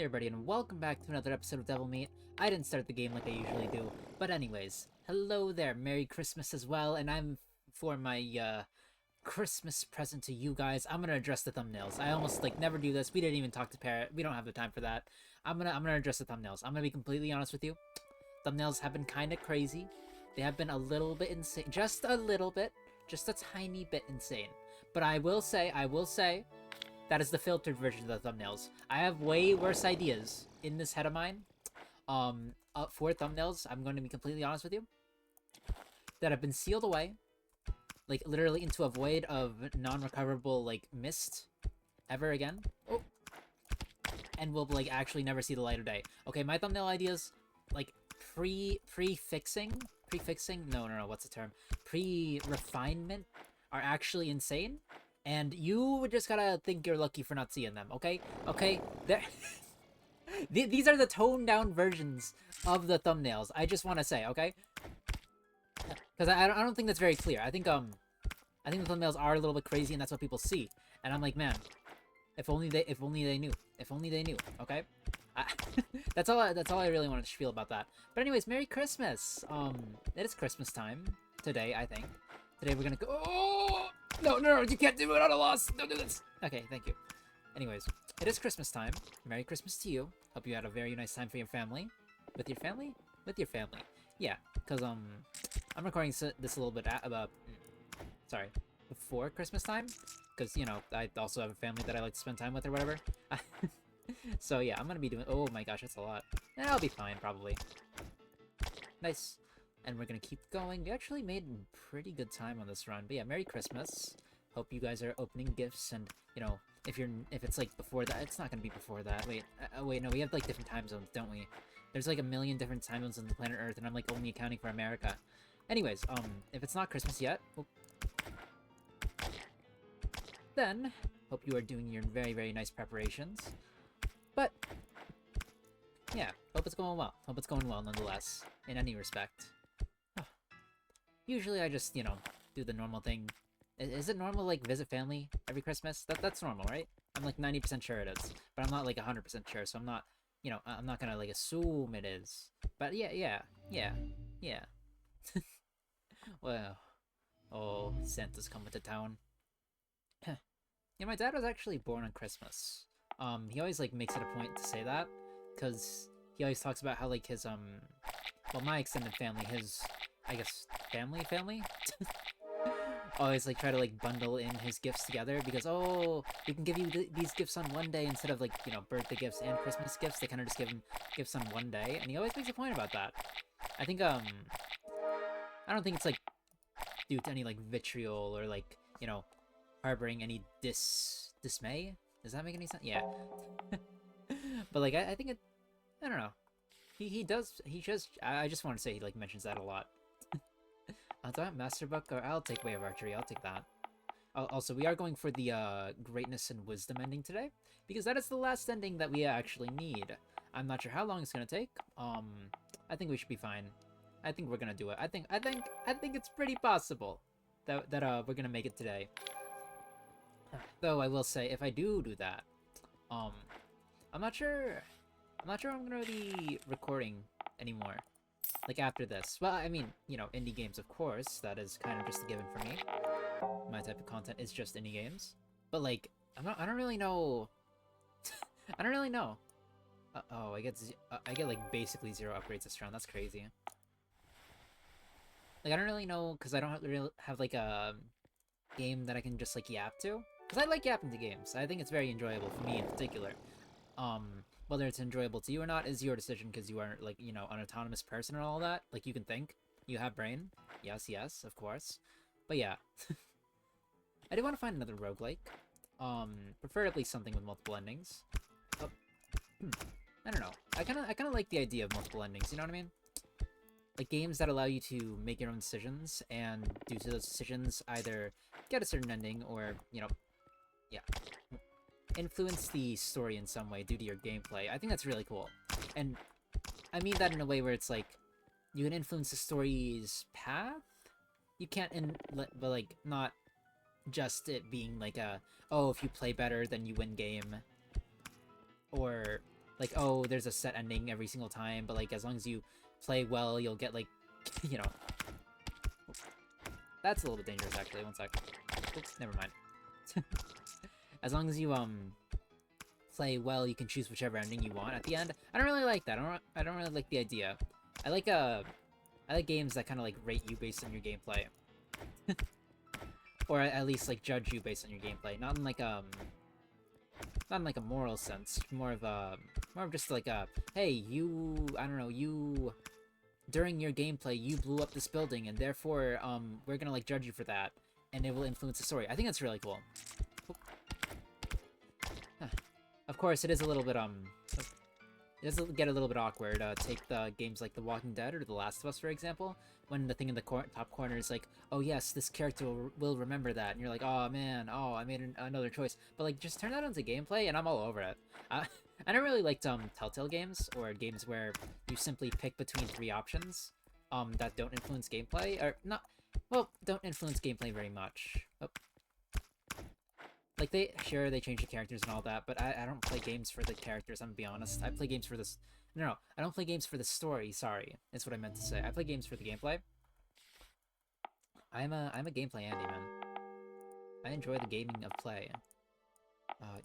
Hey everybody, and welcome back to another episode of Devil Meat. I didn't start the game like I usually do, but anyways, hello there, Merry Christmas as well, and for my, Christmas present to you guys, I'm gonna address the thumbnails. I almost, never do this. We didn't even talk to Parrot. We don't have the time for that. I'm gonna address the thumbnails. I'm gonna be completely honest with you. Thumbnails have been kinda crazy. They have been a little bit insane. Just a little bit. Just a tiny bit insane. But I will say, that is the filtered version of the thumbnails. I have way worse ideas in this head of mine. For thumbnails, I'm going to be completely honest with you, that have been sealed away, like literally into a void of non-recoverable mist, ever again. Oh, and will actually never see the light of day. Okay, my thumbnail ideas, prefixing. No, what's the term? Pre-refinement are actually insane. And you just gotta think you're lucky for not seeing them, okay? Okay, these are the toned-down versions of the thumbnails. I just want to say, okay? Because I don't think that's very clear. I think the thumbnails are a little bit crazy, and that's what people see. And I'm like, man, if only they knew. If only they knew, okay? That's all I really wanted to spiel about that. But anyways, Merry Christmas. It is Christmas time today, I think. Today we're gonna go. Oh! No, you can't do it on a loss. Don't do this. Okay, thank you. Anyways, it is Christmas time. Merry Christmas to you. Hope you had a very nice time for your family. With your family? With your family. Yeah, because, I'm recording this a little bit before Christmas time. Because, you know, I also have a family that I like to spend time with or whatever. So, yeah, I'm gonna be doing... Oh my gosh, that's a lot. And I'll be fine, probably. Nice. And we're gonna keep going. We actually made pretty good time on this run. But yeah, Merry Christmas. Hope you guys are opening gifts, and you know, if it's before that, it's not gonna be before that. Wait, no, we have different time zones, don't we? There's a million different time zones on the planet Earth, and I'm only accounting for America. Anyways, if it's not Christmas yet, then hope you are doing your very, very nice preparations. But yeah, hope it's going well. Hope it's going well nonetheless, in any respect. Usually I just, you know, do the normal thing. Is it normal, visit family every Christmas? That's normal, right? I'm 90% sure it is. But I'm not 100% sure, so I'm not, you know, I'm not gonna assume it is. But yeah. Well, oh, Santa's coming to town. Yeah, my dad was actually born on Christmas. He always makes it a point to say that, because he always talks about how his well, my extended family, his, I guess, family always try to bundle in his gifts together, because oh, we can give you these gifts on one day instead of you know, birthday gifts and Christmas gifts. They kind of just give him gifts on one day, and he always makes a point about that. I think I don't think it's due to any vitriol or you know, harboring any dismay. Does that make any sense? Yeah. But I think I don't know. He just I just want to say he mentions that a lot. Do I have Master Book? Or I'll take Way of Archery. I'll take that. Also, we are going for the Greatness and Wisdom ending today, because that is the last ending that we actually need. I'm not sure how long it's gonna take. I think we should be fine. I think we're gonna do it. I think it's pretty possible that we're gonna make it today. Though I will say, if I do that, I'm not sure I'm gonna be recording anymore. After this. Well, I mean, you know, indie games, of course. That is kind of just a given for me. My type of content is just indie games. But, I don't really know... I don't really know. Uh-oh, I get, basically 0 upgrades this round. That's crazy. I don't really know, because I don't really have, a game that I can just, yap to. Because I like yapping to games. I think it's very enjoyable for me in particular. Whether it's enjoyable to you or not is your decision, because you are, you know, an autonomous person and all that. You can think. You have brain. Yes, of course. But yeah. I do want to find another roguelike. Preferably something with multiple endings. Oh. I don't know. I kind of like the idea of multiple endings, you know what I mean? Games that allow you to make your own decisions, and due to those decisions, either get a certain ending or, you know, yeah, influence the story in some way due to your gameplay. I think that's really cool. And I mean that in a way where it's you can influence the story's path. You can't, but not just it being oh, if you play better, then you win game. Or like, oh, there's a set ending every single time, but like as long as you play well, you'll get like, you know, that's a little bit dangerous actually. One sec. Oops, never mind. As long as you play well, you can choose whichever ending you want at the end. I don't really like that. I don't really like the idea. I like games that kind of like rate you based on your gameplay. Or at least like judge you based on your gameplay, not in like a moral sense, more of just like a, hey, you, I don't know, you, during your gameplay you blew up this building and therefore we're gonna like judge you for that and it will influence the story. I think that's really cool. Of course, it is a little bit it does get a little bit awkward. Take the games like The Walking Dead or The Last of Us, for example, when the thing in the top corner is like, oh yes, this character will remember that, and you're like, oh man, oh, I made another choice. But like, just turn that into gameplay, and I'm all over it. I don't really like Telltale games, or games where you simply pick between 3 options that don't influence gameplay, or not, well, don't influence gameplay very much. Oh. Like, they change the characters and all that, but I don't play games for the characters, I'm gonna be honest. I play games for this... No, I don't play games for the story, sorry. That's what I meant to say. I play games for the gameplay. I'm a gameplay Andy, man. I enjoy the gaming of play.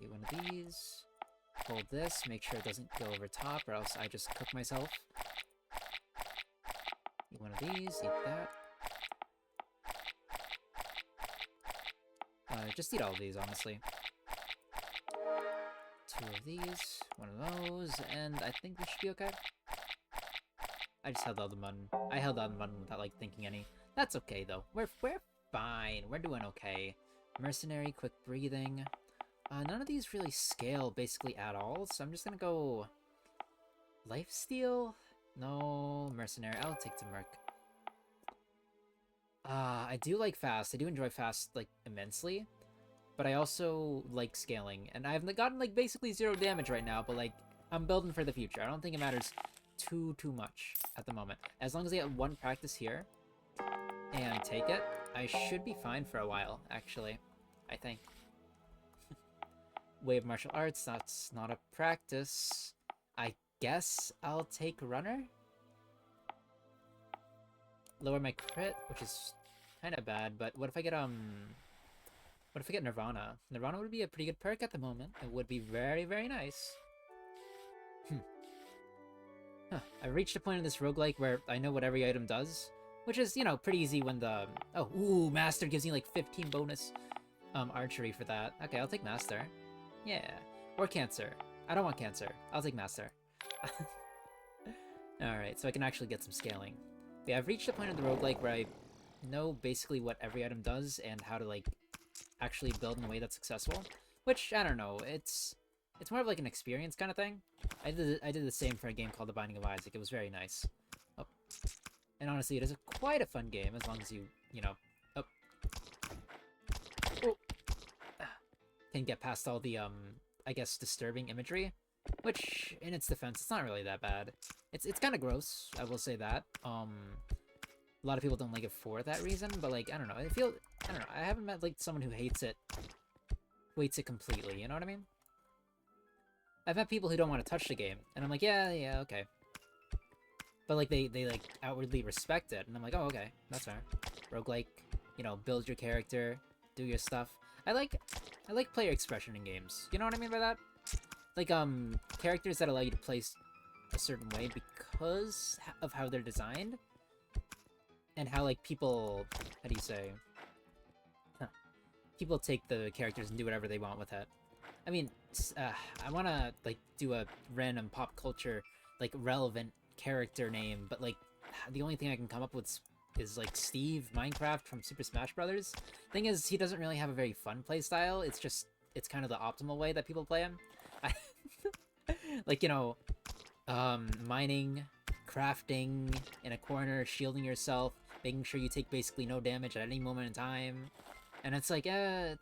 Eat one of these. Hold this, make sure it doesn't go over top, or else I just cook myself. Eat one of these, eat that. Just eat all of these, honestly. 2 of these, 1 of those, and I think this should be okay. I just held out the button. I held out the button without, like, thinking any. That's okay, though. We're fine. We're doing okay. Mercenary, quick breathing. None of these really scale, basically, at all, so I'm just gonna go... Lifesteal? No, mercenary. I'll take the merc. I do like fast. I do enjoy fast, like, immensely. But I also like scaling. And I've gotten, like, basically 0 damage right now, but, like, I'm building for the future. I don't think it matters too much at the moment. As long as I get 1 practice here and take it, I should be fine for a while, actually. I think. Way of martial arts, that's not a practice. I guess I'll take runner? Lower my crit, which is kind of bad, but what if I get, what if I get Nirvana? Nirvana would be a pretty good perk at the moment. It would be very, very nice. Huh. I've reached a point in this roguelike where I know what every item does, which is, you know, pretty easy when the... Oh, ooh, Master gives me like 15 bonus archery for that. Okay, I'll take Master. Yeah. Or Cancer. I don't want Cancer. I'll take Master. Alright, so I can actually get some scaling. But yeah, I've reached a point in the roguelike where I know basically what every item does and how to, like, actually build in a way that's successful. Which, I don't know, it's more of like an experience kind of thing. I did the same for a game called The Binding of Isaac. It was very nice. Oh. And honestly, it is quite a fun game as long as you know... Oh. Oh. Can get past all the, I guess, disturbing imagery. Which, in its defense, it's not really that bad. It's kind of gross, I will say that. A lot of people don't like it for that reason, but, like, I don't know. I don't know. I haven't met, like, someone who hates it completely, you know what I mean? I've met people who don't want to touch the game, and I'm like, yeah, okay. But, like, they like, outwardly respect it, and I'm like, oh, okay, that's fair. Roguelike, you know, build your character, do your stuff. I like player expression in games. You know what I mean by that? Like, characters that allow you to play a certain way because of how they're designed. And how, like, people... How do you say? Huh. People take the characters and do whatever they want with it. I mean, I want to, like, do a random pop culture, like, relevant character name, but, like, the only thing I can come up with is, like, Steve Minecraft from Super Smash Brothers. Thing is, he doesn't really have a very fun playstyle. It's kind of the optimal way that people play him. Like, you know, mining, crafting in a corner, shielding yourself, making sure you take basically no damage at any moment in time. And it's like, and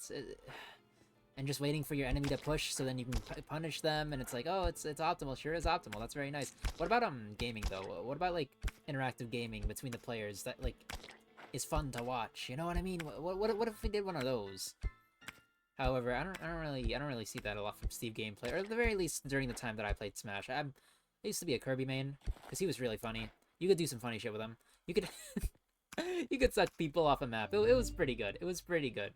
just waiting for your enemy to push so then you can punish them, and it's like, oh, it's optimal, sure is optimal, that's very nice. What about gaming though? What about, like, interactive gaming between the players that, like, is fun to watch? You know what I mean? What if we did one of those? However, I don't really see that a lot from Steve gameplay, or at the very least during the time that I played Smash. I used to be a Kirby main because he was really funny. You could do some funny shit with him. You could you could suck people off a map. It was pretty good. It was pretty good.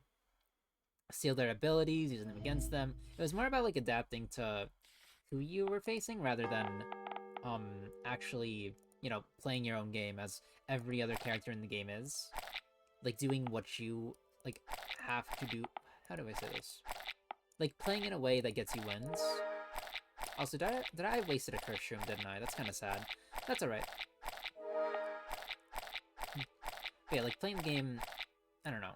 Steal their abilities, using them against them. It was more about like adapting to who you were facing rather than actually, you know, playing your own game as every other character in the game is. Like doing what you like have to do. How do I say this? Like playing in a way that gets you wins. Also, did I wasted a curse room, didn't I? That's kind of sad. That's alright. But yeah, like playing the game, I don't know.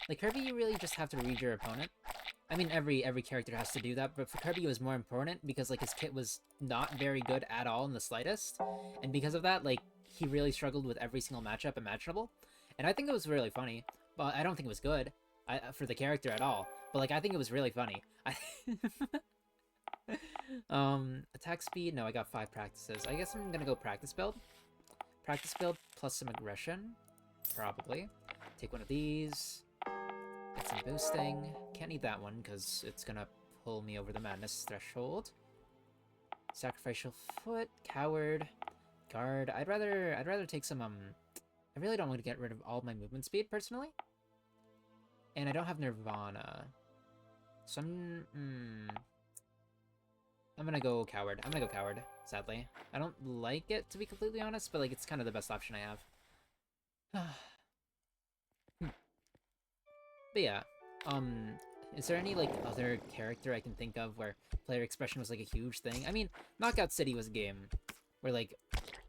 Like Kirby, you really just have to read your opponent. I mean, every character has to do that, but for Kirby it was more important because like his kit was not very good at all in the slightest, and because of that, like he really struggled with every single matchup imaginable. And I think it was really funny, but I don't think it was good for the character at all. But like I think it was really funny. Attack speed. No, I got 5 practices. I guess I'm gonna go practice build. Practice build plus some aggression, probably. Take one of these. Get some boosting. Can't need that one because it's gonna pull me over the madness threshold. Sacrificial foot, coward, guard. I'd rather take some I really don't want to get rid of all of my movement speed personally. And I don't have Nirvana. So I'm gonna go coward. I'm gonna go coward, sadly. I don't like it to be completely honest, but like it's kind of the best option I have. But yeah, is there any like other character I can think of where player expression was like a huge thing? I mean, Knockout City was a game where like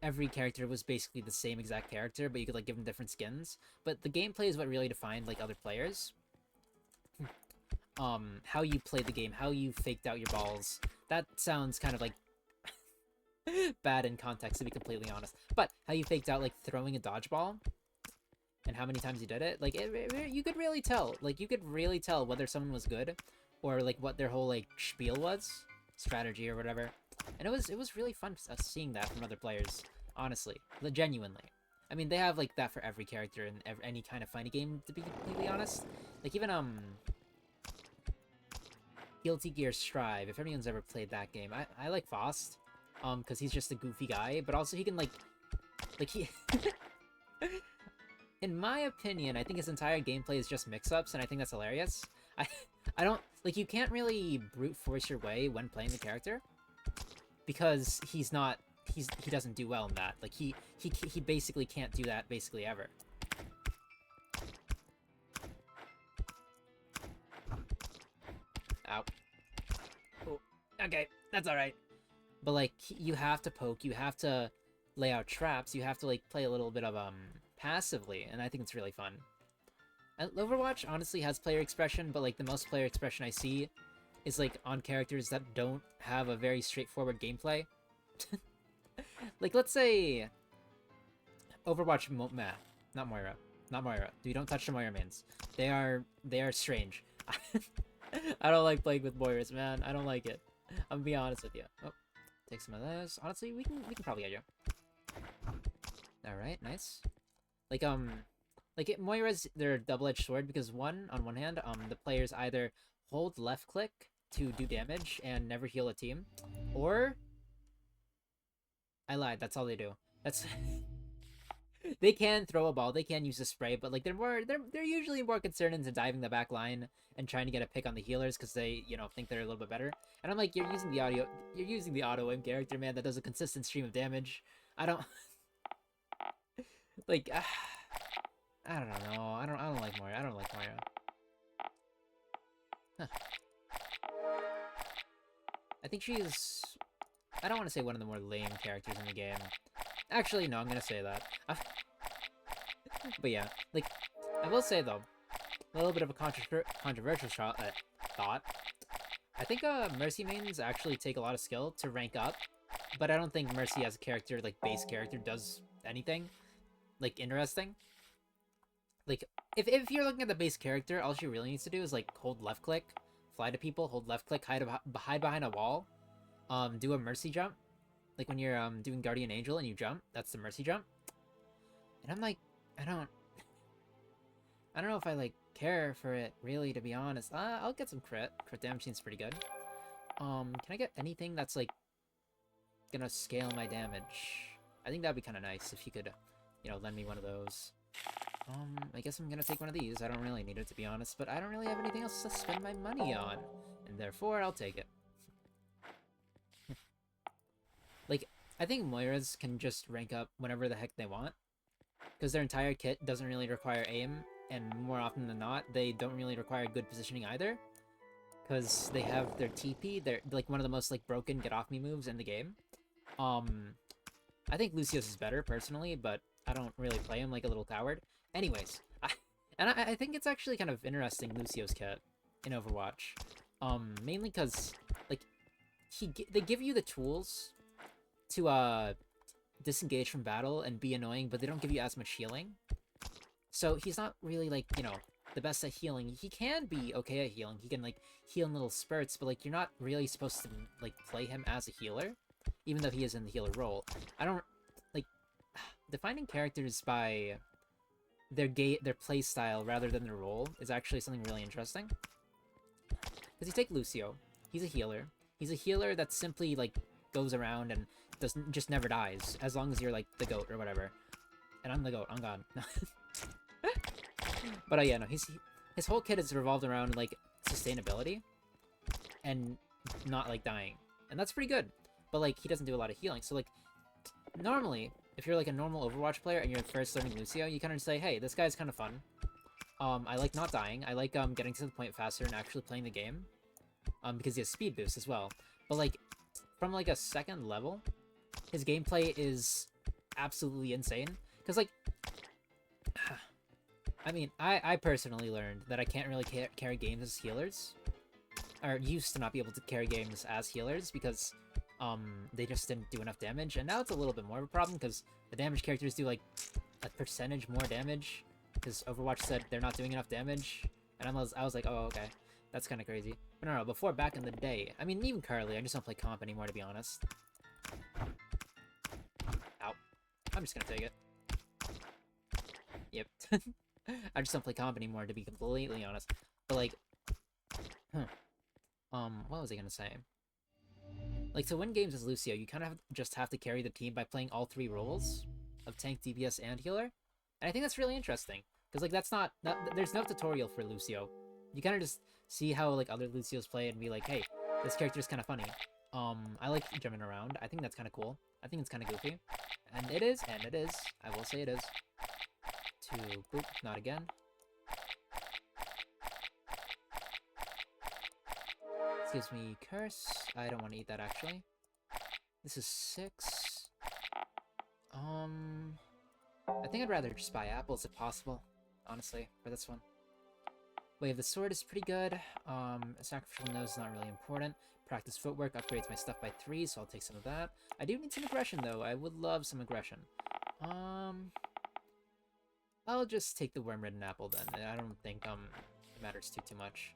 every character was basically the same exact character, but you could like give them different skins. But the gameplay is what really defined like other players. How you played the game, how you faked out your balls. That sounds kind of like bad in context to be completely honest. But how you faked out like throwing a dodgeball and how many times you did it, like you could really tell. Like you could really tell whether someone was good or like what their whole like spiel was, strategy or whatever. And it was really fun seeing that from other players, honestly, genuinely. I mean, they have like that for every character in any kind of fighting game, to be completely honest. Like even Guilty Gear Strive, if anyone's ever played that game, I like Faust, because he's just a goofy guy, but also he can like he in my opinion, I think his entire gameplay is just mix-ups, and I think that's hilarious. I don't like, you can't really brute force your way when playing the character because he doesn't do well in that. Like he basically can't do that basically ever. Ow. Oh, okay, that's all right. But like you have to poke, you have to lay out traps, you have to like play a little bit of passively, and I think it's really fun. And Overwatch honestly has player expression, but like the most player expression I see is like on characters that don't have a very straightforward gameplay. Like let's say Overwatch not Moira. Not Moira. You don't touch the Moira mains. They are strange. I don't like playing with Moiras, man. I don't like it. I'm gonna be honest with you. Oh, take some of this. Honestly, we can probably get you. All right, nice. Like Moira's their double-edged sword because on one hand, the players either hold left click to do damage and never heal a team, or I lied. That's all they do. That's they can throw a ball, they can use a spray, but like they're usually more concerned into diving the back line and trying to get a pick on the healers because they think they're a little bit better. And I'm like, you're using the auto aim character, man, that does a consistent stream of damage. I don't like. I don't know. I don't like Moira. I don't like Moira. Huh. I think she's... I don't want to say one of the more lame characters in the game. Actually, no, I'm gonna say that. But yeah, like, I will say though, a little bit of a controversial thought. I think Mercy mains actually take a lot of skill to rank up, but I don't think Mercy as a character, like base character, does anything like interesting. Like, if you're looking at the base character, all she really needs to do is, like, hold left click, fly to people, hold left click, hide behind a wall, do a mercy jump. Like, when you're, doing Guardian Angel and you jump, that's the mercy jump. And I'm like, I don't know if I, like, care for it, really, to be honest. I'll get some crit. Crit damage seems pretty good. Can I get anything that's, like, gonna scale my damage? I think that'd be kind of nice if you could, you know, lend me one of those. I guess I'm gonna take one of these. I don't really need it, to be honest, but I don't really have anything else to spend my money on, and therefore I'll take it. Like, I think Moiras can just rank up whenever the heck they want, because their entire kit doesn't really require aim, and more often than not, they don't really require good positioning either, because they have their TP. They're, like, one of the most, like, broken get-off-me moves in the game. I think Lucio's is better, personally, but I don't really play him like a little coward. Anyways, I think it's actually kind of interesting, Lucio's kit in Overwatch. Mainly because, like, they give you the tools to, disengage from battle and be annoying, but they don't give you as much healing. So he's not really, like, you know, the best at healing. He can be okay at healing. He can, like, heal in little spurts, but, like, you're not really supposed to, like, play him as a healer, even though he is in the healer role. I don't, like, defining characters by their play style rather than their role is actually something really interesting. Because you take Lucio, he's a healer. He's a healer that simply, like, goes around and just never dies, as long as you're, like, the GOAT or whatever. And I'm the GOAT, I'm gone. But yeah, no, his whole kit is revolved around, like, sustainability and not, like, dying. And that's pretty good. But, like, he doesn't do a lot of healing. So, like, normally, if you're, like, a normal Overwatch player and you're first learning Lucio, you kind of say, hey, this guy's kind of fun. I like not dying. I like, getting to the point faster and actually playing the game. Because he has speed boost as well. But, like, from, like, a second level, his gameplay is absolutely insane. Because, like, I mean, I personally learned that I can't really carry games as healers. Or used to not be able to carry games as healers because they just didn't do enough damage. And now it's a little bit more of a problem because the damage characters do, like, a percentage more damage. Because Overwatch said they're not doing enough damage. And I was like, oh, okay. That's kind of crazy. But no, before, back in the day. I mean, even currently, I just don't play comp anymore, to be honest. Ow. I'm just gonna take it. Yep. I just don't play comp anymore, to be completely honest. But, like... what was I gonna say? Like, to win games as Lucio, you kind of just have to carry the team by playing all three roles of tank, DPS, and healer. And I think that's really interesting. Because, like, that's not... there's no tutorial for Lucio. You kind of just see how, like, other Lucios play and be like, hey, this character's kind of funny. I like jumping around. I think that's kind of cool. I think it's kind of goofy. And it is. I will say it is. To boop, not again. This gives me curse. I don't want to eat that, actually. This is 6. I think I'd rather just buy apples if possible, honestly, for this one. Wave the sword is pretty good. Sacrificial nose is not really important. Practice footwork upgrades my stuff by 3, so I'll take some of that. I do need some aggression, though. I would love some aggression. I'll just take the worm-ridden apple, then. I don't think, it matters too much.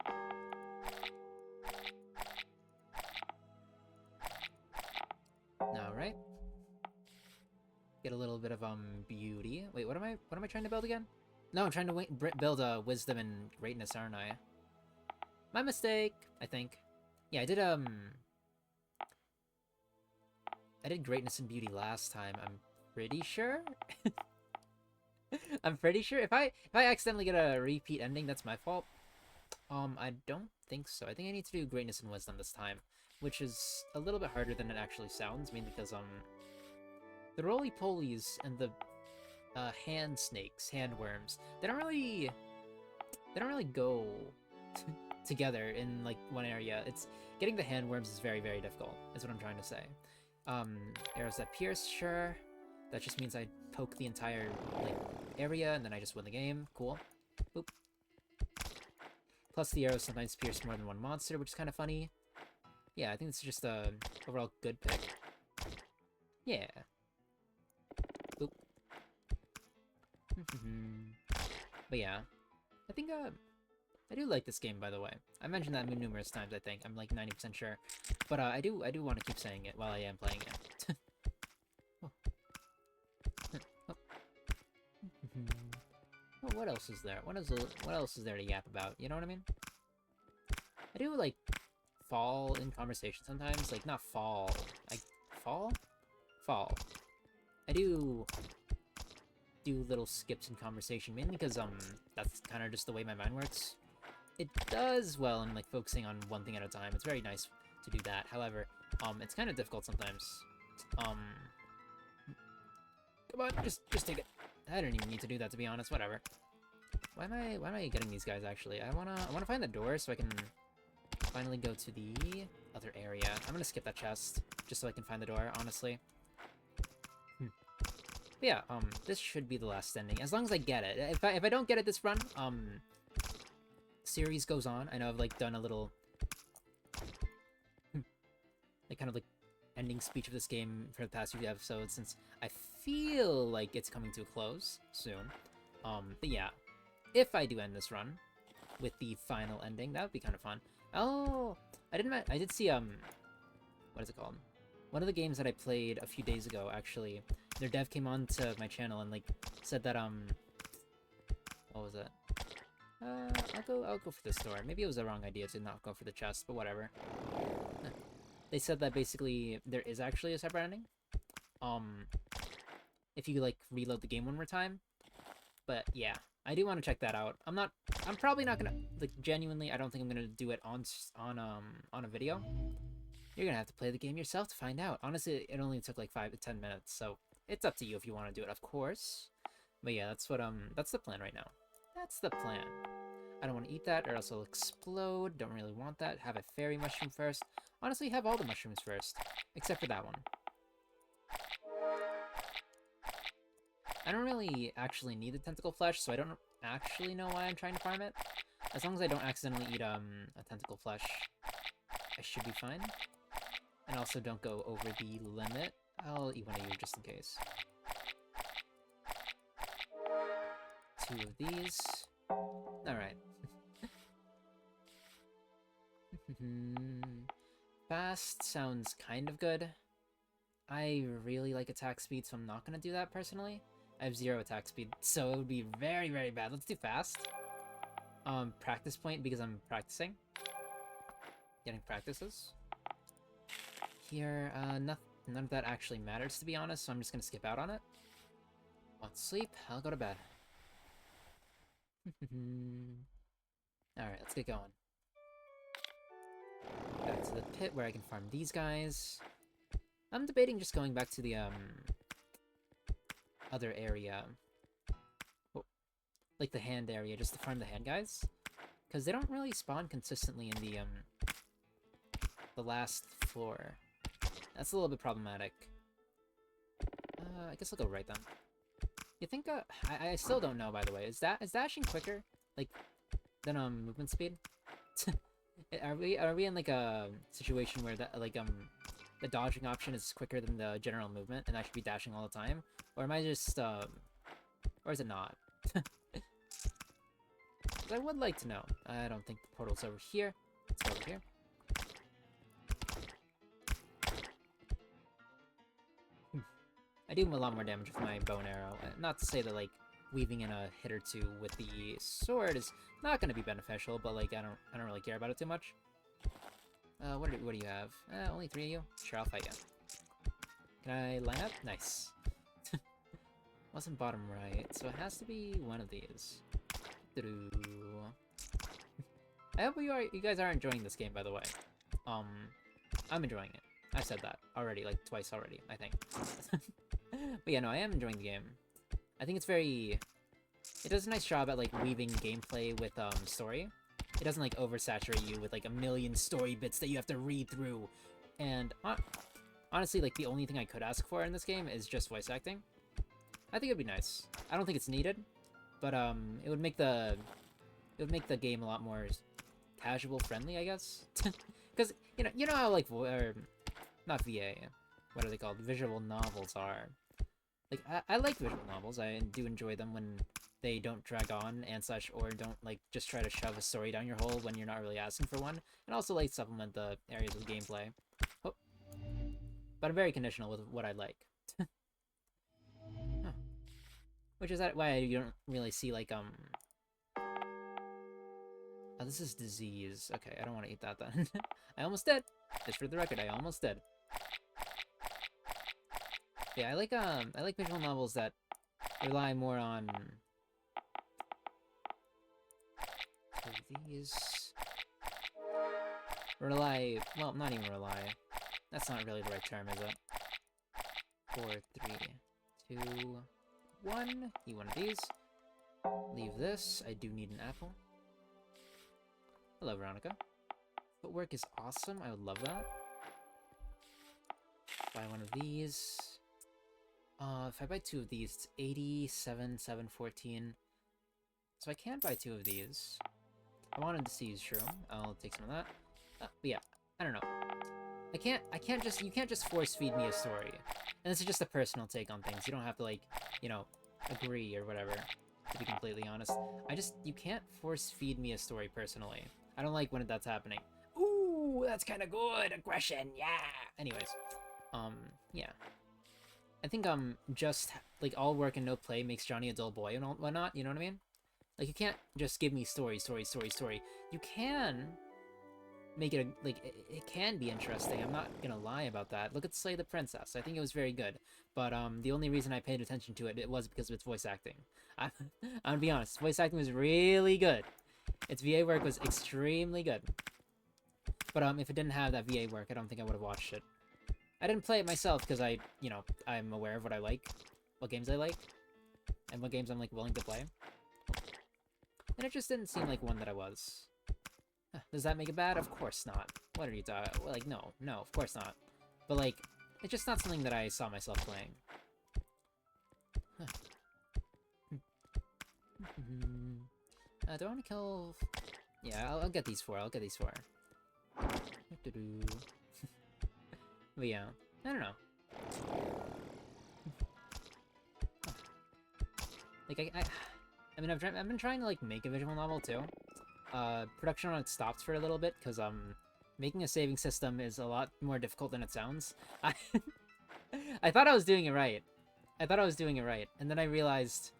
Alright. Get a little bit of, beauty. Wait, what am I trying to build again? No, I'm trying to build wisdom and greatness, aren't I? My mistake, I think. Yeah, I did greatness and beauty last time. I'm pretty sure. I'm pretty sure. If I accidentally get a repeat ending, that's my fault. I don't think so. I think I need to do greatness and wisdom this time, which is a little bit harder than it actually sounds. Mainly because the roly-polies and the hand snakes, hand worms, they don't really go together in, like, one area. It's getting the hand worms is very, very difficult, is what I'm trying to say. Arrows that pierce, sure. That just means I poke the entire, like, area and then I just win the game. Cool. Boop. Plus the arrows sometimes pierce more than one monster, which is kind of funny. Yeah, I think it's just a overall good pick. Yeah. Boop. But yeah, I think, I do like this game, by the way. I mentioned that numerous times, I think. I'm like 90% sure. But, I do want to keep saying it while I am playing it. Oh. Oh. Well, what else is there? What else is there to yap about? You know what I mean? I do like fall in conversation sometimes. Like not fall. Like fall? Fall. I do little skips in conversation mainly because that's kind of just the way my mind works. It does well in like focusing on one thing at a time. It's very nice to do that. However, it's kind of difficult sometimes. Come on, just take it. I didn't even need to do that, to be honest. Whatever. Why am I getting these guys actually? I wanna find the door so I can finally go to the other area. I'm gonna skip that chest just so I can find the door, honestly. But yeah, this should be the last ending as long as I get it. If I don't get it this run, series goes on. I know I've like done a little like kind of like ending speech of this game for the past few episodes since I feel like it's coming to a close soon. But yeah, if I do end this run with the final ending, that would be kind of fun. Oh, I did see what is it called? One of the games that I played a few days ago, actually, their dev came on to my channel and like said that what was it? I'll go for this door. Maybe it was the wrong idea to not go for the chest, but whatever. They said that basically there is actually a separate ending. If you like reload the game one more time. But yeah, I do want to check that out. I'm probably not gonna like genuinely. I don't think I'm gonna do it on a video. You're gonna have to play the game yourself to find out. Honestly, it only took like 5 to 10 minutes, so it's up to you if you want to do it, of course. But yeah, that's the plan right now. That's the plan. I don't want to eat that or else I'll explode. Don't really want that. Have a fairy mushroom first. Honestly, have all the mushrooms first, except for that one. I don't really actually need the tentacle flesh, so I don't actually know why I'm trying to farm it. As long as I don't accidentally eat a tentacle flesh, I should be fine. And also don't go over the limit. I'll eat one of you just in case. 2 of these. Alright. Fast sounds kind of good. I really like attack speed, so I'm not gonna do that personally. I have 0 attack speed, so it would be very, very bad. Let's do fast. Practice point because I'm practicing. Getting practices. Here, none of that actually matters, to be honest, so I'm just gonna skip out on it. Want sleep? I'll go to bed. Alright, let's get going. Back to the pit where I can farm these guys. I'm debating just going back to the, other area. Oh, like the hand area, just to farm the hand guys. Because they don't really spawn consistently in the last floor. That's a little bit problematic. I guess I'll go right then. You think, I still don't know, by the way. Is dashing quicker, like, than, movement speed? Are we in, like, a situation where, the dodging option is quicker than the general movement, and I should be dashing all the time? Or am I just, or is it not? I would like to know. I don't think the portal's over here. Let's go over here. I do a lot more damage with my bow and arrow. Not to say that, like, weaving in a hit or two with the sword is not going to be beneficial, but, like, I don't really care about it too much. What do you have? Only 3 of you? Sure, I'll fight you. Can I line up? Nice. Wasn't bottom right, so it has to be one of these. I hope you guys are enjoying this game, by the way. I'm enjoying it. I said that already, like, twice already, I think. But yeah, no, I am enjoying the game. I think it's very... It does a nice job at, like, weaving gameplay with, story. It doesn't, like, oversaturate you with, like, a million story bits that you have to read through. And, honestly, like, the only thing I could ask for in this game is just voice acting. I think it'd be nice. I don't think it's needed, but, it would make the game a lot more casual friendly, I guess. Because, you know how, like, not VA, what are they called? Visual novels are. Like, I like visual novels. I do enjoy them when they don't drag on and such, or don't, like, just try to shove a story down your hole when you're not really asking for one. And also, like, supplement the areas of gameplay. Oh. But I'm very conditional with what I like. Huh. Which is why you don't really see, like, Oh, this is disease. Okay, I don't want to eat that then. I almost did. Just for the record, I almost did. Yeah, I like visual novels that rely more on these. Rely, well, not even rely. That's not really the right term, is it? 4, 3, 2, 1. Eat one of these. Leave this. I do need an apple. Hello, Veronica. Footwork is awesome. I would love that. Buy one of these. If I buy 2 of these, it's 87, 714. So I can buy 2 of these. I wanted to see shroom. I'll take some of that. But yeah, I don't know. You can't just force feed me a story. And this is just a personal take on things. You don't have to, like, you know, agree or whatever, to be completely honest. You can't force feed me a story personally. I don't like when that's happening. Ooh, that's kind of good. Aggression, yeah. Anyways, yeah. I think, just, like, all work and no play makes Johnny a dull boy and whatnot, you know what I mean? Like, you can't just give me story. You can make it, it can be interesting. I'm not gonna lie about that. Look at Slay the Princess. I think it was very good. But, the only reason I paid attention to it was because of its voice acting. I'm gonna be honest. Voice acting was really good. Its VA work was extremely good. But, if it didn't have that VA work, I don't think I would have watched it. I didn't play it myself because I'm aware of what I like, what games I like, and what games I'm, like, willing to play. And it just didn't seem like one that I was. Does that make it bad? Of course not. What are you talking? Well, like, no, of course not. But, like, it's just not something that I saw myself playing. Do I want to kill... Yeah, I'll get these 4. But yeah, I don't know. Like, I mean, I've been trying to, like, make a visual novel, too. Production on it stopped for a little bit, because, making a saving system is a lot more difficult than it sounds. I thought I was doing it right. And then I realized,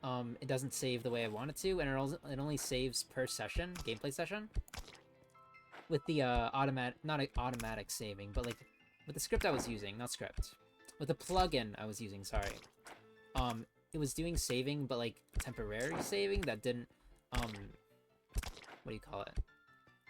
it doesn't save the way I want it to, and it only saves per session, gameplay session. With the, not automatic saving, but, like, with the script I was using, not script. With the plugin I was using, sorry. It was doing saving, but, like, temporary saving that didn't, what do you call it?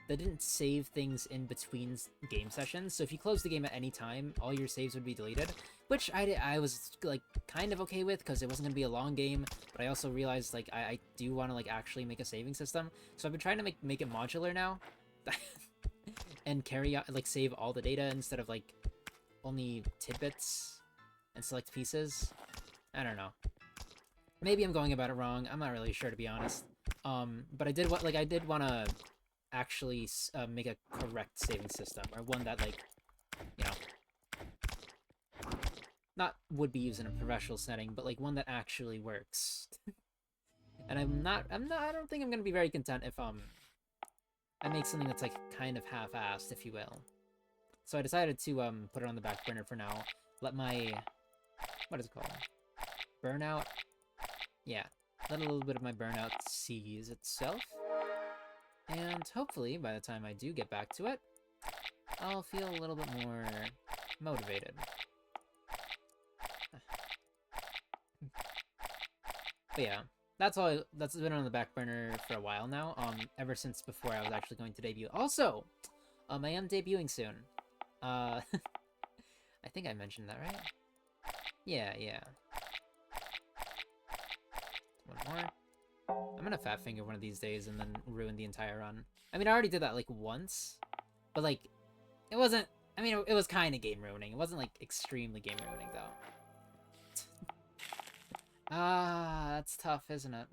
That didn't save things in between game sessions. So if you close the game at any time, all your saves would be deleted. Which I was, like, kind of okay with, because it wasn't going to be a long game. But I also realized, like, I do want to, like, actually make a saving system. So I've been trying to make it modular now. And carry out, like, save all the data instead of, like, only tidbits and select pieces. I don't know. Maybe I'm going about it wrong. I'm not really sure, to be honest. But I did want to actually make a correct saving system, or one that, like, you know, not would be used in a professional setting, but, like, one that actually works. And I don't think I'm gonna be very content if I make something that's, like, kind of half-assed, if you will. So I decided to put it on the back burner for now. Let my, what is it called? Burnout? Yeah. Let a little bit of my burnout seize itself. And hopefully, by the time I do get back to it, I'll feel a little bit more motivated. But yeah, that's been on the back burner for a while now, ever since before I was actually going to debut. Also, I am debuting soon. I think I mentioned that, right? Yeah. One more. I'm gonna fat finger one of these days and then ruin the entire run. I mean, I already did that, like, once. But, like, it wasn't... I mean, it was kind of game ruining. It wasn't, like, extremely game ruining, though. That's tough, isn't it?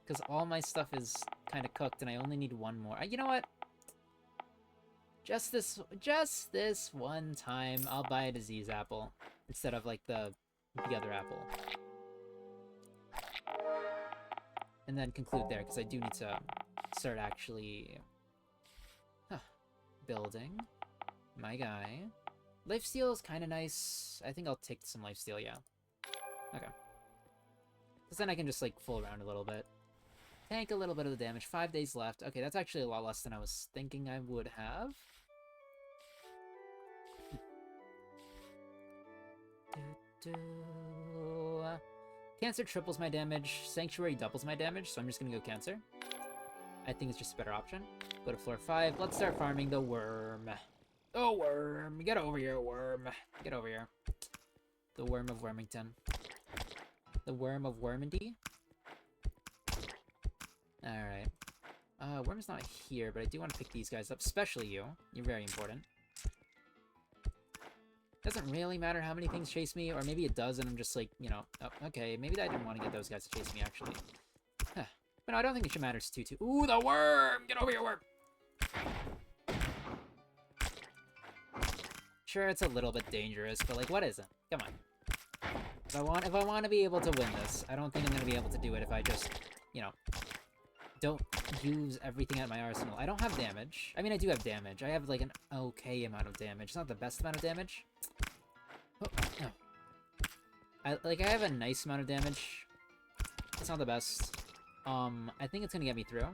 Because all my stuff is kind of cooked and I only need one more. You know what? Just this one time, I'll buy a disease apple instead of, like, the other apple. And then conclude there, because I do need to start actually building my guy. Lifesteal is kind of nice. I think I'll take some lifesteal, yeah. Okay. Because then I can just, like, fool around a little bit. Tank a little bit of the damage. 5 days left. Okay, that's actually a lot less than I was thinking I would have. Cancer triples my damage. Sanctuary doubles my damage, so I'm just gonna go Cancer. I think it's just a better option. Go to floor 5. Let's start farming the worm. Oh, worm! Get over here, worm! Get over here. The worm of Wormington. The worm of Wormandy? Alright. Worm's not here, but I do want to pick these guys up, especially you. You're very important. Doesn't really matter how many things chase me, or maybe it does, and I'm just like, you know, oh, okay, maybe I didn't want to get those guys to chase me, actually. Huh. But no, I don't think it should matter too. Ooh, the worm! Get over here, worm! Sure, it's a little bit dangerous, but like, what isn't? Come on. If I want to be able to win this, I don't think I'm gonna be able to do it if I just, you know, don't use everything at my arsenal. I don't have damage. I mean, I do have damage. I have like an okay amount of damage. It's not the best amount of damage. Oh, no. I have a nice amount of damage. It's not the best. I think it's gonna get me through.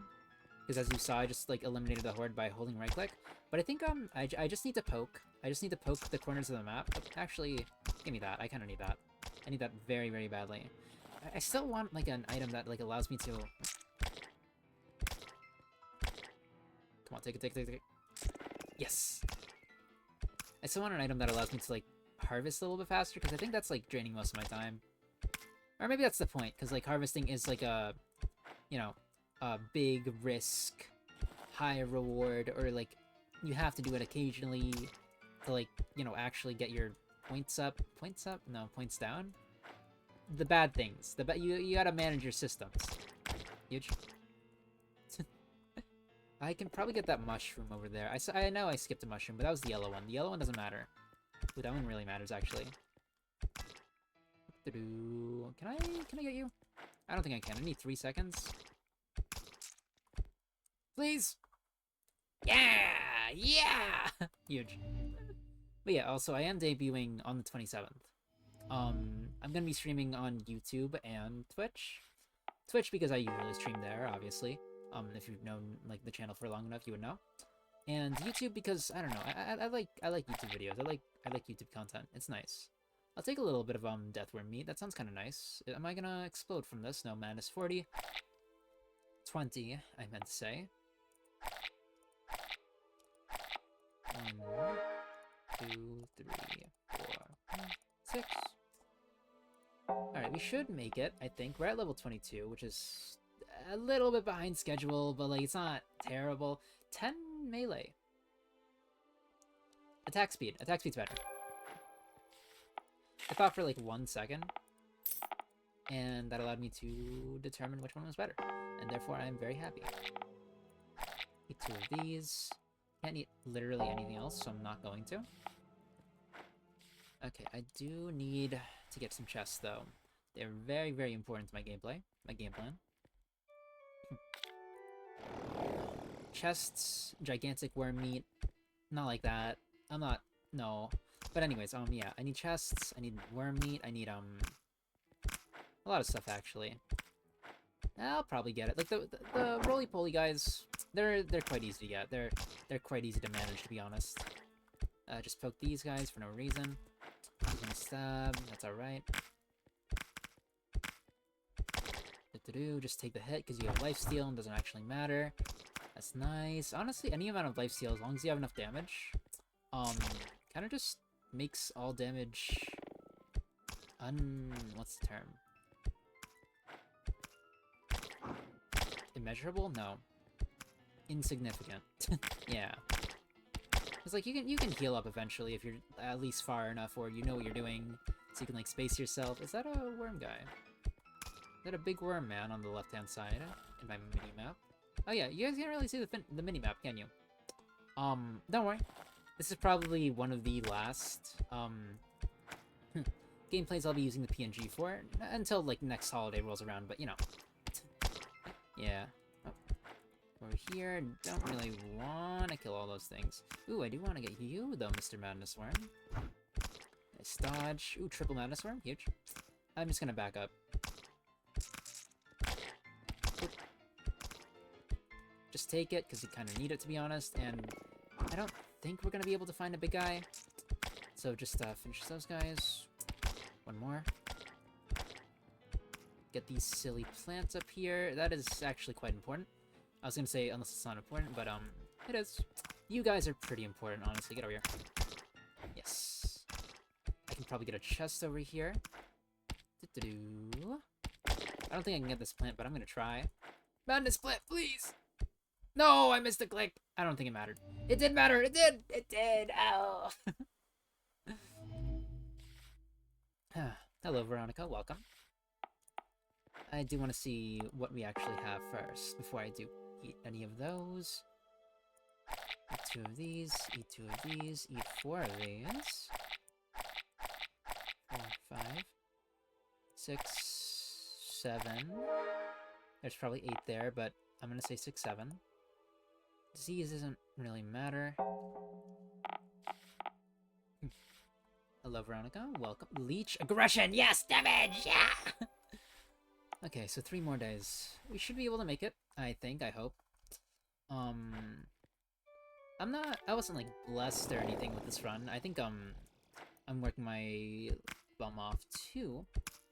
Because as you saw, I just like eliminated the horde by holding right click. But I think I just need to poke. I just need to poke the corners of the map. Actually, give me that. I kind of need that. I need that very, very badly. I still want like an item that like allows me to. Come on, take it. Yes. I still want an item that allows me to like harvest a little bit faster because I think that's like draining most of my time. Or maybe that's the point because like harvesting is like a, you know, a big risk, high reward, or like you have to do it occasionally to like, you know, actually get your points up. Points up? No, points down. The bad things. You gotta manage your systems. Huge. I can probably get that mushroom over there. I know I skipped a mushroom, but that was the yellow one. The yellow one doesn't matter. Ooh, that one really matters actually. Can I get you? I don't think I can. I need 3 seconds. Please! Yeah! Yeah! Huge. But yeah, also, I am debuting on the 27th. I'm gonna be streaming on YouTube and Twitch. Twitch because I usually stream there, obviously. If you've known, like, the channel for long enough, you would know. And YouTube because, I don't know, I like YouTube videos. I like YouTube content. It's nice. I'll take a little bit of, Deathworm meat. That sounds kind of nice. Am I gonna explode from this? No, madness 40. 20, I meant to say. 1, 2, 3, 4, 6. Alright, we should make it, I think. We're at level 22, which is a little bit behind schedule, but like it's not terrible. 10 melee. Attack speed's better. I thought for like 1 second, and that allowed me to determine which one was better, and therefore I'm very happy. Eat 2 of these. Can't eat literally anything else, so I'm not going to. Okay, I do need to get some chests though. They're very, very important to my gameplay, my game plan. Chests, gigantic worm meat, not like that. No. But anyways, yeah, I need chests, I need worm meat, I need, a lot of stuff, actually. I'll probably get it. Like, the roly-poly guys, they're quite easy to get. They're quite easy to manage, to be honest. Just poke these guys for no reason. I'm gonna stab, that's alright. Just take the hit, because you have lifesteal and doesn't actually matter. That's nice. Honestly, any amount of lifesteal, as long as you have enough damage, kind of just makes all damage what's the term? Immeasurable? No. Insignificant. Yeah. It's like you can heal up eventually if you're at least far enough or you know what you're doing, so you can like space yourself. Is that a worm guy? Is that a big worm man on the left-hand side in my mini-map? Oh yeah, you guys can't really see the mini-map, can you? Don't worry. This is probably one of the last, gameplays I'll be using the PNG for, until, like, next holiday rolls around, but, you know. Yeah. Oh. Over here, don't really want to kill all those things. Ooh, I do want to get you, though, Mr. Madness Worm. Nice dodge. Ooh, triple Madness Worm, huge. I'm just gonna back up. take it, because you kind of need it, to be honest, and I don't think we're going to be able to find a big guy. So just finish those guys. One more. Get these silly plants up here. That is actually quite important. I was going to say, unless it's not important, but it is. You guys are pretty important, honestly. Get over here. Yes. I can probably get a chest over here. I don't think I can get this plant, but I'm going to try. Madness plant, please! No, I missed a click. I don't think it mattered. It did matter. It did. It did. Ow. Hello, Veronica. Welcome. I do want to see what we actually have first before I do eat any of those. Eat 2 of these. Eat 2 of these. Eat 4 of these. 4, 5, 6, 7. There's probably 8 there, but I'm gonna say 6, 7. Disease doesn't really matter. Hello, Veronica. Welcome. Leech aggression. Yes, damage. Yeah. Okay, so 3 more days. We should be able to make it. I think. I hope. I wasn't like blessed or anything with this run. I think I'm working my bum off to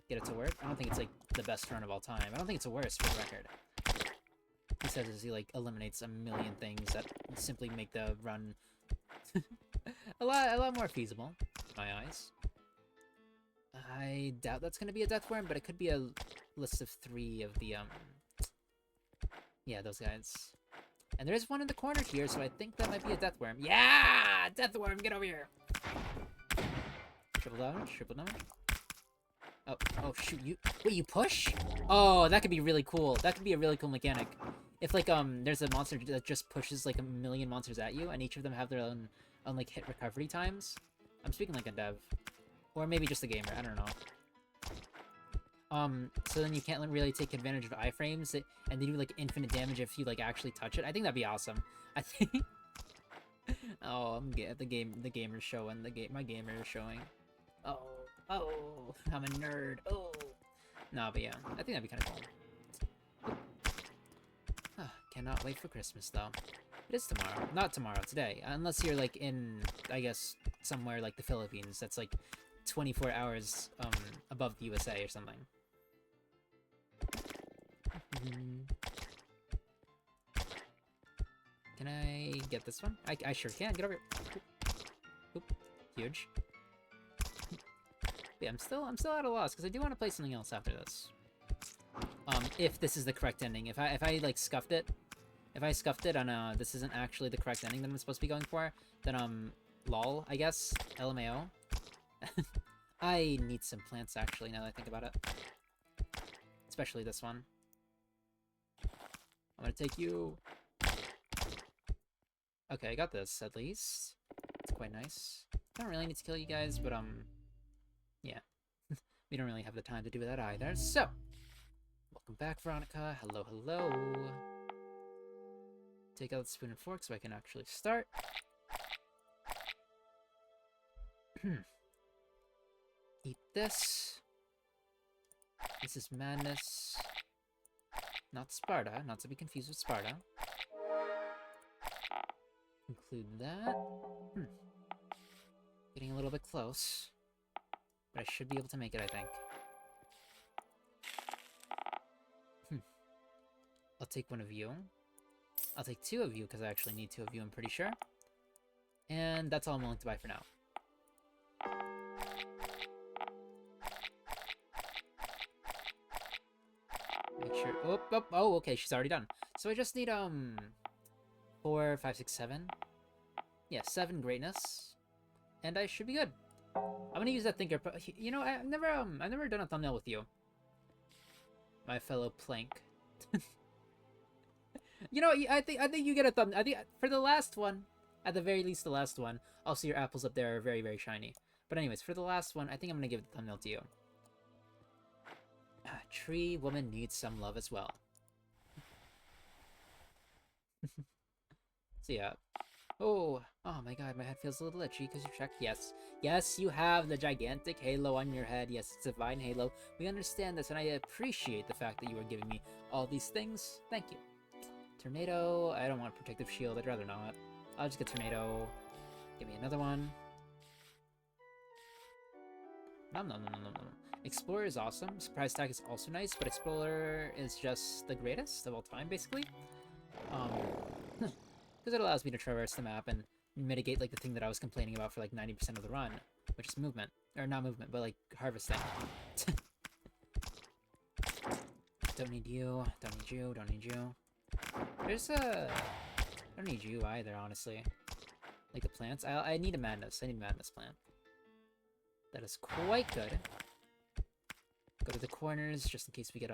get it to work. I don't think it's like the best run of all time. I don't think it's the worst, for the record. He says as he like eliminates a million things that simply make the run a lot more feasible in my eyes. I doubt that's gonna be a death worm, but it could be a list of 3 of the yeah, those guys. And there is one in the corner here, so I think that might be a death worm. Yeah, death worm, get over here. Triple damage, triple damage. Oh shoot, you push? Oh, that could be really cool. That could be a really cool mechanic. If like there's a monster that just pushes like a million monsters at you, and each of them have their own like hit recovery times. I'm speaking like a dev, or maybe just a gamer. I don't know. So then you can't really take advantage of iframes, and they do like infinite damage if you like actually touch it. I think that'd be awesome. I think. Oh, I'm the gamer's showing. My gamer is showing. Oh, I'm a nerd. Oh, no, but yeah, I think that'd be kind of cool. Cannot wait for Christmas though. It is tomorrow. Not tomorrow, today. Unless you're like in, I guess, somewhere like the Philippines that's like 24 hours above the USA or something. Can I get this one? I sure can. Get over here. Oop. Huge. Yeah, I'm still at a loss because I do want to play something else after this. If this is the correct ending. If I like scuffed it, and this isn't actually the correct ending that I'm supposed to be going for, then lol, I guess. LMAO. I need some plants actually now that I think about it. Especially this one. I'm gonna take you. Okay, I got this at least. It's quite nice. I don't really need to kill you guys, but yeah. We don't really have the time to do that either. So, welcome back, Veronica. Hello, hello. Take out the spoon and fork so I can actually start. Eat this. This is madness. Not Sparta, not to be confused with Sparta. Include that. Getting a little bit close. But I should be able to make it, I think. I'll take 1 of you. I'll take 2 of you, because I actually need 2 of you, I'm pretty sure. And that's all I'm willing to buy for now. Make sure... Oh, okay, she's already done. So I just need, 4, 5, 6, 7. Yeah, 7 greatness. And I should be good. I'm gonna use that thinker, but you know, I've never done a thumbnail with you, my fellow plank. You know, I think you get a thumb. I think for the last one, at the very least, the last one. Also, your apples up there are very, very shiny. But anyways, for the last one, I think I'm gonna give the thumbnail to you. Tree woman needs some love as well. So yeah. Oh my god, my head feels a little itchy because you checked. Yes. Yes, you have the gigantic halo on your head. Yes, it's a divine halo. We understand this, and I appreciate the fact that you are giving me all these things. Thank you. Tornado. I don't want Protective Shield. I'd rather not. I'll just get Tornado. Give me another one. No. Explorer is awesome. Surprise Attack is also nice, but Explorer is just the greatest of all time, basically. Because it allows me to traverse the map and mitigate like the thing that I was complaining about for like 90% of the run, which is movement. Or not movement, but like harvesting. Don't need you, don't need you, don't need you. There's a... don't need you either, honestly. Like the plants. I need a Madness. I need a Madness plant. That is quite good. Go to the corners, just in case we get,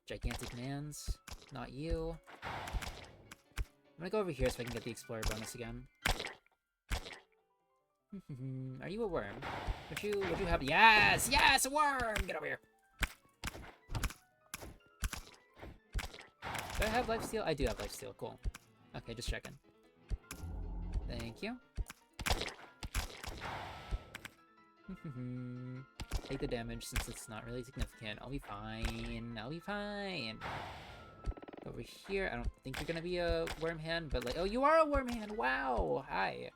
gigantic mans. Not you. I'm gonna go over here so I can get the Explorer bonus again. Are you a worm? Would you have... Yes! Yes! A worm! Get over here! Do I have lifesteal? I do have lifesteal. Cool. Okay, just checking. Thank you. Take the damage since it's not really significant. I'll be fine. I'll be fine. Over here, I don't think you're gonna be a worm hand, but like... Oh, you are a worm hand! Wow! Hi.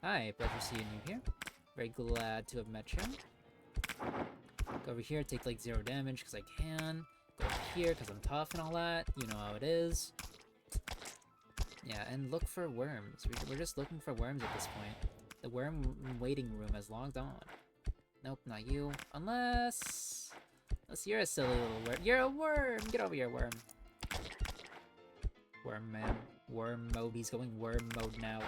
Hi, pleasure seeing you here. Very glad to have met you. Go over here, take like 0 damage because I can. Go over here because I'm tough and all that. You know how it is. Yeah, and look for worms. We're just looking for worms at this point. The worm waiting room has logged on. Nope, not you. Unless you're a silly little worm. You're a worm! Get over here, worm. Worm man. Worm mode. He's going worm mode now.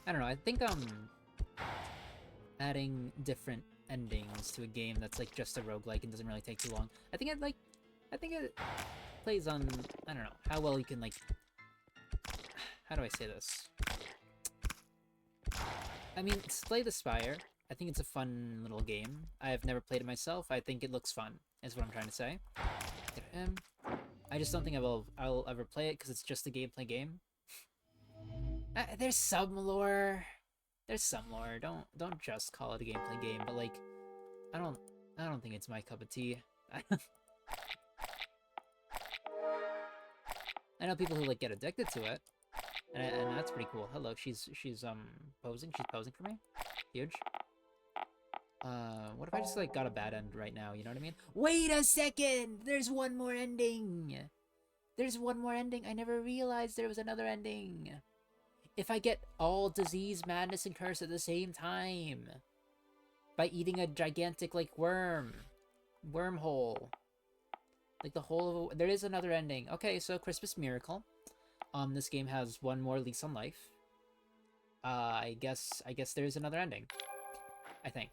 I don't know, I think adding different endings to a game that's like just a roguelike and doesn't really take too long. I think it plays on, I don't know, how well you can like... How do I say this? I mean, Slay the Spire, I think it's a fun little game. I have never played it myself. I think it looks fun, is what I'm trying to say. Get him. I just don't think I'll ever play it because it's just a gameplay game. There's some lore. There's some lore. Don't just call it a gameplay game, but like, I don't think it's my cup of tea. I know people who like get addicted to it, and that's pretty cool. Hello, she's posing. She's posing for me. Huge. What if I just like got a bad end right now? You know what I mean? Wait a second. There's one more ending. There's one more ending. I never realized there was another ending. If I get all disease, madness, and curse at the same time by eating a gigantic like wormhole, like the whole of there is another ending. Okay, so Christmas Miracle. This game has one more lease on life. I guess there's another ending. I think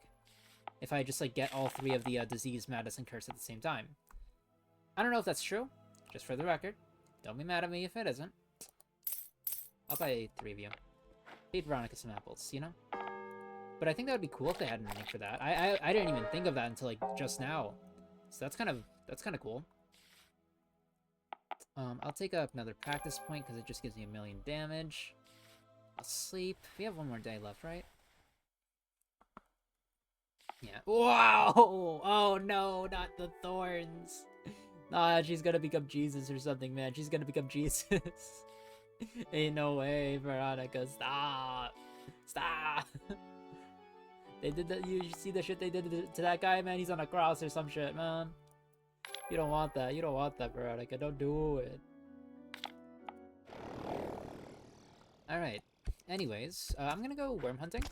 if I just like get all 3 of the disease, madness, and curse at the same time. I don't know if that's true. Just for the record, don't be mad at me if it isn't. I'll buy 3 of you. Feed Veronica some apples, you know? But I think that would be cool if they had an ending for that. I didn't even think of that until like just now. So that's kind of cool. I'll take up another practice point because it just gives me 1,000,000 damage. I'll sleep. We have 1 more day left, right? Yeah. Wow! Oh no, not the thorns. Nah, she's gonna become Jesus or something, man. She's gonna become Jesus. Ain't no way, Veronica. Stop. Stop. They did that. You see the shit they did to that guy, man? He's on a cross or some shit, man. You don't want that. You don't want that, Veronica. Don't do it. Alright. Anyways, I'm gonna go worm hunting.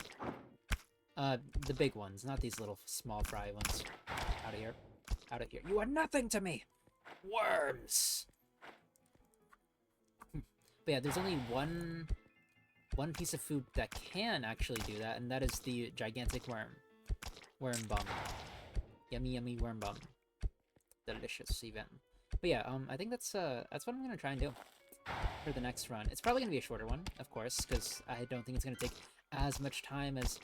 The big ones, not these little small fry ones. Out of here. Out of here. You are nothing to me! Worms! But yeah, there's only one piece of food that can actually do that, and that is the gigantic worm. Worm bum. Yummy, yummy worm bum. Delicious, even. But yeah, I think that's what I'm gonna try and do for the next run. It's probably gonna be a shorter one, of course, because I don't think it's gonna take as much time as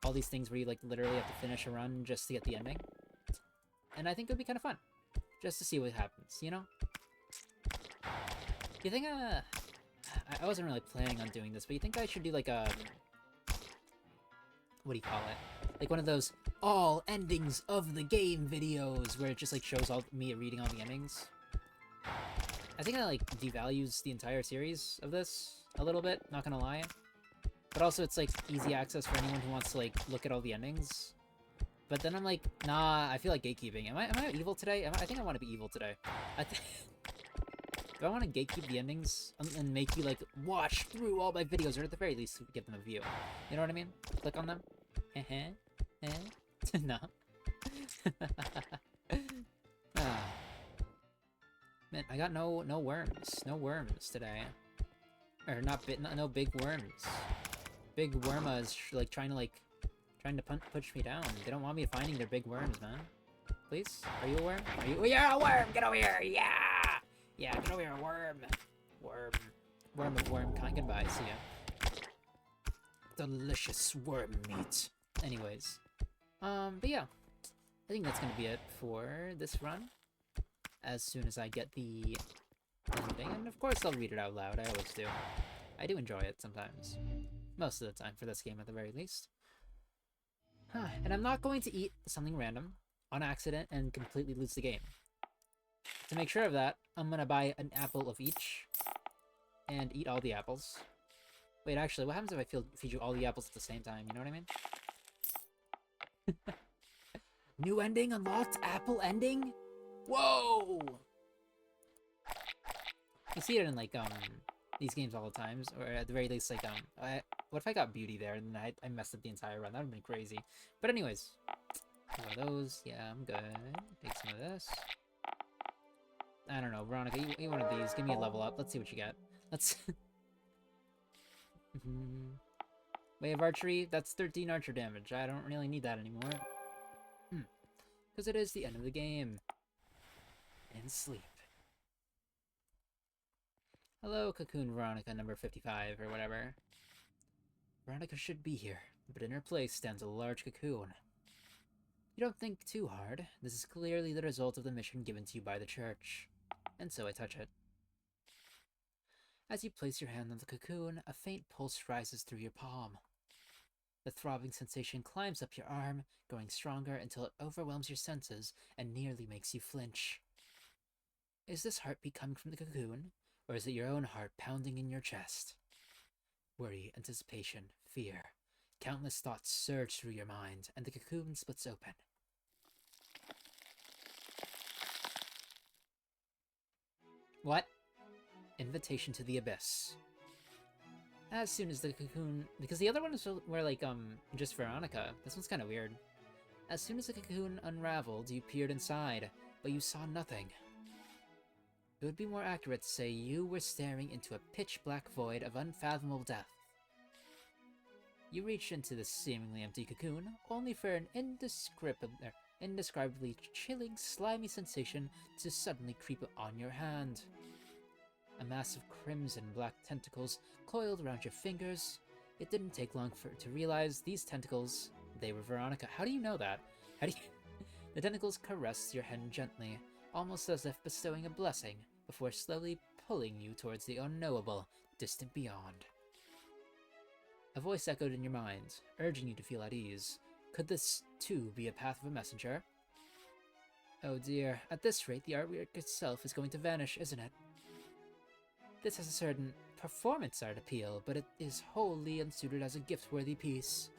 all these things where you like literally have to finish a run just to get the ending. And I think it'll be kind of fun, just to see what happens, you know? You think, I wasn't really planning on doing this, but you think I should do like a... What do you call it? Like one of those all endings of the game videos where it just like shows all me reading all the endings. I think that like devalues the entire series of this a little bit, not gonna lie. But also it's like easy access for anyone who wants to like look at all the endings. But then I'm like, nah, I feel like gatekeeping. Am I evil today? I think I want to be evil today. Do I want to gatekeep the endings and make you like watch through all my videos, or at the very least give them a view? You know what I mean? Click on them. No. Ah. Man, I got no worms. No worms today. Or no big worms. Big wormas like trying to push me down. They don't want me finding their big worms, man. Please? Are you a worm? Are you? Oh, you're a worm! Get over here! Yeah! Yeah, get over here, worm! Worm. Worm of worm kind. Goodbye, see ya. Delicious worm meat. Anyways. But yeah. I think that's gonna be it for this run. As soon as I get the ending. And of course I'll read it out loud, I always do. I do enjoy it sometimes. Most of the time, for this game at the very least. And I'm not going to eat something random on accident and completely lose the game. To make sure of that, I'm gonna buy an apple of each and eat all the apples. Wait, actually, what happens if I feed you all the apples at the same time? You know what I mean? New ending unlocked? Apple ending? Whoa! You see it in, like, these games all the times, or at the very least, like, what if I got beauty there and then I messed up the entire run? That would've been crazy. But anyways, one of those. Yeah, I'm good. Take some of this. I don't know, Veronica, eat one of these. Give me a level up. Let's see what you got. Let's... Way of archery, that's 13 archer damage. I don't really need that anymore. Because it is the end of the game. And sleep. Hello, Cocoon Veronica number 55, or whatever. Veronica should be here, but in her place stands a large cocoon. You don't think too hard. This is clearly the result of the mission given to you by the church. And so I touch it. As you place your hand on the cocoon, a faint pulse rises through your palm. The throbbing sensation climbs up your arm, growing stronger until it overwhelms your senses and nearly makes you flinch. Is this heartbeat coming from the cocoon, or is it your own heart pounding in your chest? Worry, anticipation, fear. Countless thoughts surge through your mind, and the cocoon splits open. What? Invitation to the Abyss. As soon as the cocoon... Because the other ones were like, just Veronica. This one's kind of weird. As soon as the cocoon unraveled, you peered inside, but you saw nothing. It would be more accurate to say you were staring into a pitch-black void of unfathomable depth. You reached into the seemingly empty cocoon, only for an indescribably chilling, slimy sensation to suddenly creep on your hand. A mass of crimson-black tentacles coiled around your fingers. It didn't take long to realize these tentacles, they were Veronica. How do you know that? How do you... The tentacles caressed your hand gently, almost as if bestowing a blessing, before slowly pulling you towards the unknowable, distant beyond. A voice echoed in your mind, urging you to feel at ease. Could this, too, be a path of a messenger? Oh dear, at this rate the artwork itself is going to vanish, isn't it? This has a certain performance art appeal, but it is wholly unsuited as a gift-worthy piece.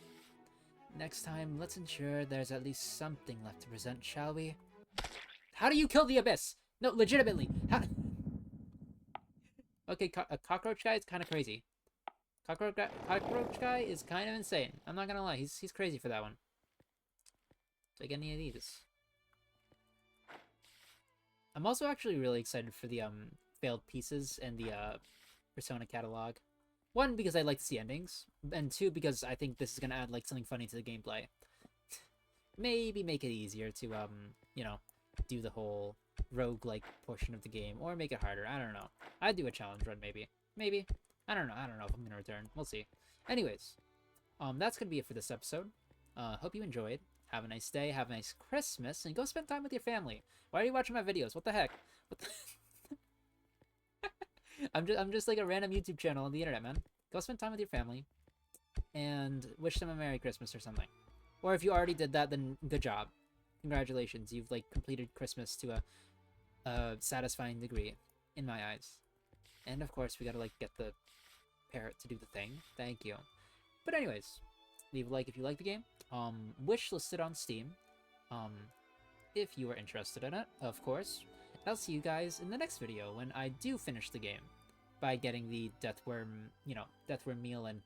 Next time, let's ensure there's at least something left to present, shall we? How do you kill the Abyss? No, legitimately. How... Okay, a cockroach guy is kind of crazy. Cockroach guy is kind of insane. I'm not gonna lie, he's crazy for that one. So I get any of these. I'm also actually really excited for the failed pieces and the Persona catalog. One, because I like to see endings, and two, because I think this is gonna add like something funny to the gameplay. Maybe make it easier to you know, do the whole roguelike portion of the game, or make it harder. I don't know. I'd do a challenge run, maybe. Maybe. I don't know if I'm gonna return. We'll see. Anyways, that's gonna be it for this episode. Hope you enjoyed. Have a nice day, have a nice Christmas, and go spend time with your family. Why are you watching my videos? What the heck? What the... I'm just like a random YouTube channel on the internet, man. Go spend time with your family, and wish them a Merry Christmas or something. Or if you already did that, then good job. Congratulations, you've like completed Christmas to a satisfying degree, in my eyes. And of course, we gotta like get the parrot to do the thing. Thank you. But anyways, leave a like if you like the game. Wish listed on Steam. Um, if you are interested in it, of course. And I'll see you guys in the next video when I do finish the game by getting the deathworm, deathworm meal and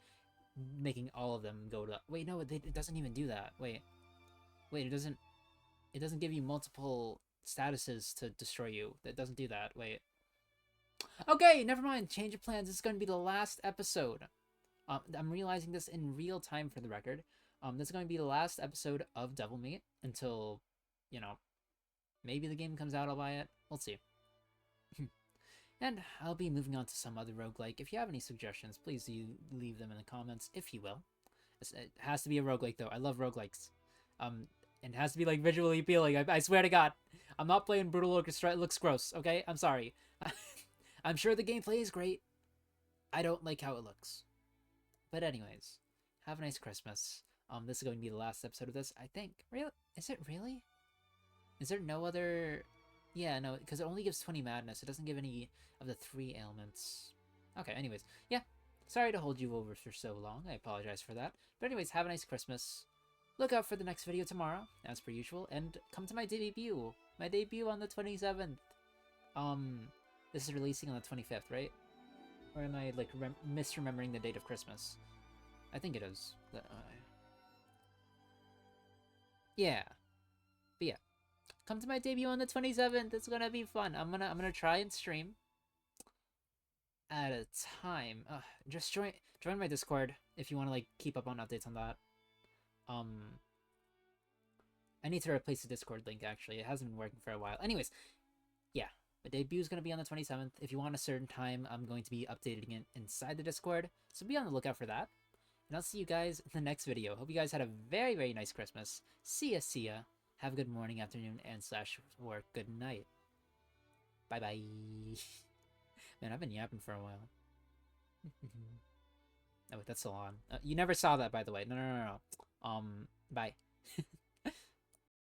making all of them go to. Wait, no, it doesn't even do that. Wait, it doesn't. It doesn't give you multiple statuses to destroy you. It doesn't do that. Wait. Okay, never mind. Change of plans. This is going to be the last episode. I'm realizing this in real time for the record. This is going to be the last episode of Devil Meat until, maybe the game comes out, I'll buy it. We'll see. And I'll be moving on to some other roguelike. If you have any suggestions, please do leave them in the comments, if you will. It has to be a roguelike, though. I love roguelikes. And it has to be, like, visually appealing. I swear to God. I'm not playing Brutal Orchestra. It looks gross, okay? I'm sorry. I'm sure the gameplay is great. I don't like how it looks. But anyways, have a nice Christmas. This is going to be the last episode of this, I think. Really? Is it really? Is there no other... Yeah, no, because it only gives 20 madness. It doesn't give any of the 3 ailments. Okay, anyways. Yeah, sorry to hold you over for so long. I apologize for that. But anyways, have a nice Christmas. Look out for the next video tomorrow, as per usual. And come to my debut. My debut on the 27th. This is releasing on the 25th, right? Or am I, like, misremembering the date of Christmas? I think it is. Yeah. But yeah. Come to my debut on the 27th. It's gonna be fun. I'm gonna try and stream at a time. Just join my Discord if you want to like keep up on updates on that. I need to replace the Discord link actually. It hasn't been working for a while. Anyways, yeah. My debut is gonna be on the 27th. If you want a certain time, I'm going to be updating it inside the Discord. So be on the lookout for that. And I'll see you guys in the next video. Hope you guys had a very, very nice Christmas. See ya. Have a good morning, afternoon, and /or good night. Bye-bye. Man, I've been yapping for a while. Oh, wait, that's still on. You never saw that, by the way. No. Bye.